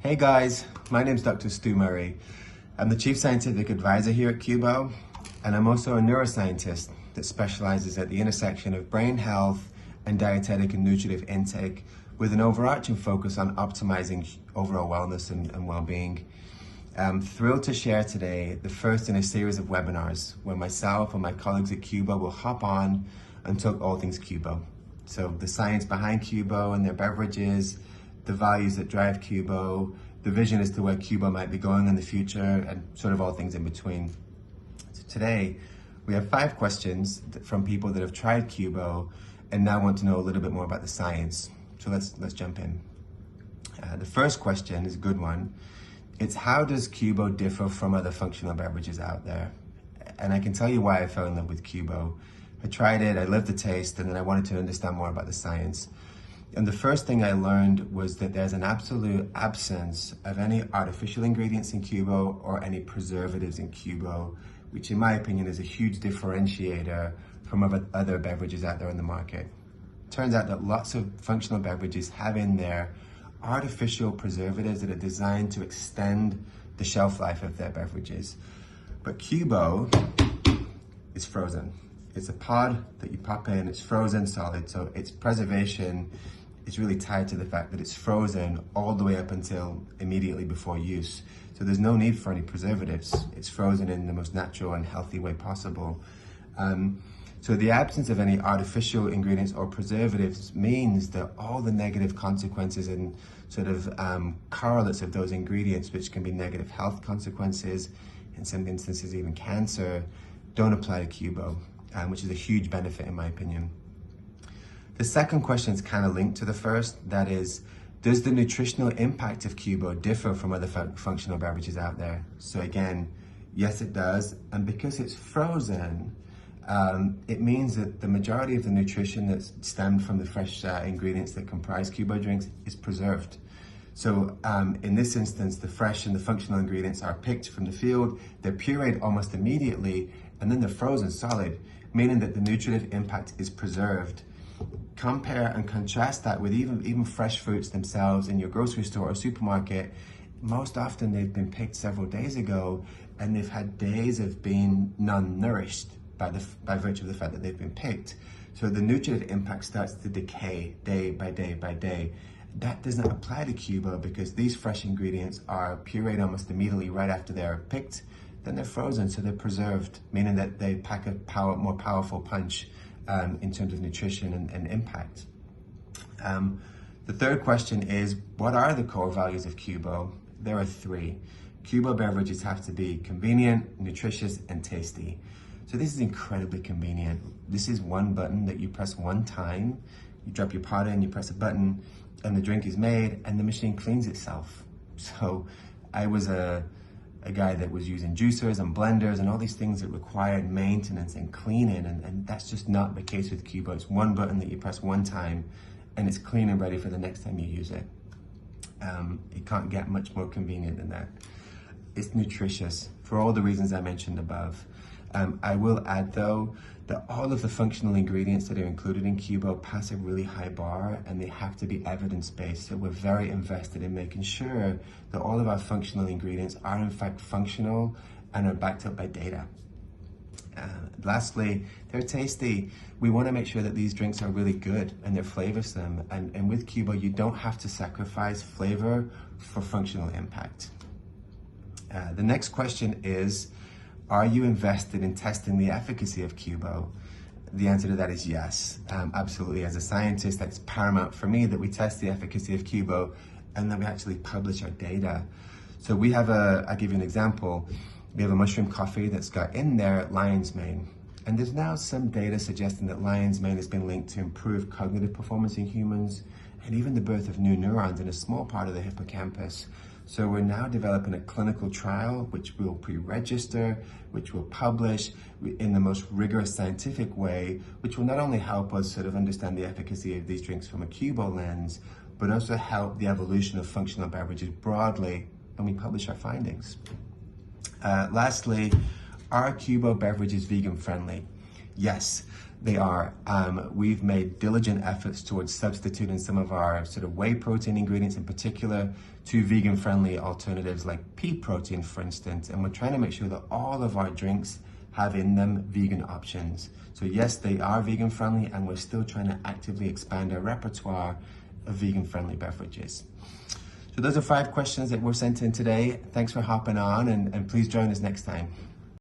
Hey guys, my name's Dr. Stu Murray. I'm the Chief Scientific Advisor here at CUBO, and I'm also a neuroscientist that specializes at the intersection of brain health and dietetic and nutritive intake with an overarching focus on optimizing overall wellness and well-being. I'm thrilled to share today the first in a series of webinars where myself and my colleagues at CUBO will hop on and talk all things CUBO. So the science behind CUBO and their beverages, the values that drive CUBO, the vision as to where CUBO might be going in the future, and sort of all things in between. So today, we have 5 questions from people that have tried CUBO and now want to know a little bit more about the science. So let's jump in. The first question is a good one. It's how does CUBO differ from other functional beverages out there? And I can tell you why I fell in love with CUBO. I tried it, I lived the taste, and then I wanted to understand more about the science. And the first thing I learned was that there's an absolute absence of any artificial ingredients in CUBO or any preservatives in CUBO, which in my opinion is a huge differentiator from other beverages out there in the market. Turns out that lots of functional beverages have in there artificial preservatives that are designed to extend the shelf life of their beverages. But CUBO is frozen. It's a pod that you pop in, it's frozen solid, so its preservation is really tied to the fact that it's frozen all the way up until immediately before use. So there's no need for any preservatives. It's frozen in the most natural and healthy way possible. So the absence of any artificial ingredients or preservatives means that all the negative consequences and sort of correlates of those ingredients, which can be negative health consequences, in some instances even cancer, don't apply to CUBO. Which is a huge benefit in my opinion. The second question is kind of linked to the first, that is, does the nutritional impact of CUBO differ from other functional beverages out there? So again, yes it does, and because it's frozen, it means that the majority of the nutrition that's stemmed from the fresh ingredients that comprise CUBO drinks is preserved. So in this instance, the fresh and the functional ingredients are picked from the field, they're pureed almost immediately, and then they're frozen solid, meaning that the nutritive impact is preserved. Compare and contrast that with even fresh fruits themselves in your grocery store or supermarket. Most often they've been picked several days ago and they've had days of being non-nourished by virtue of the fact that they've been picked. So the nutritive impact starts to decay day by day by day. That does not apply to CUBO because these fresh ingredients are pureed almost immediately right after they're picked. Then they're frozen, so they're preserved, meaning that they pack a more powerful punch in terms of nutrition and impact. The third question is, what are the core values of CUBO? There are 3. CUBO beverages have to be convenient, nutritious, and tasty. So this is incredibly convenient. This is one button that you press one time, you drop your pot in, you press a button, and the drink is made, and the machine cleans itself. So I was a guy that was using juicers and blenders and all these things that required maintenance and cleaning, and that's just not the case with CUBO. It's one button that you press one time and it's clean and ready for the next time you use it. It can't get much more convenient than that. It's nutritious for all the reasons I mentioned above. I will add though that all of the functional ingredients that are included in CUBO pass a really high bar and they have to be evidence-based. So we're very invested in making sure that all of our functional ingredients are in fact functional and are backed up by data. Lastly, they're tasty. We want to make sure that these drinks are really good and they're flavorsome. And with CUBO, you don't have to sacrifice flavor for functional impact. The next question is, are you invested in testing the efficacy of CUBO? The answer to that is yes, absolutely. As a scientist, that's paramount for me that we test the efficacy of CUBO and that we actually publish our data. So we have I'll give you an example. We have a mushroom coffee that's got in there lion's mane. And there's now some data suggesting that lion's mane has been linked to improved cognitive performance in humans and even the birth of new neurons in a small part of the hippocampus. So we're now developing a clinical trial which we'll pre-register, which we'll publish in the most rigorous scientific way, which will not only help us sort of understand the efficacy of these drinks from a CUBO lens, but also help the evolution of functional beverages broadly when we publish our findings. Lastly, are CUBO beverages vegan friendly? Yes, they are. We've made diligent efforts towards substituting some of our sort of whey protein ingredients in particular to vegan-friendly alternatives like pea protein, for instance, and we're trying to make sure that all of our drinks have in them vegan options. So yes, they are vegan-friendly, and we're still trying to actively expand our repertoire of vegan-friendly beverages. So those are 5 questions that were sent in today. Thanks for hopping on, and please join us next time.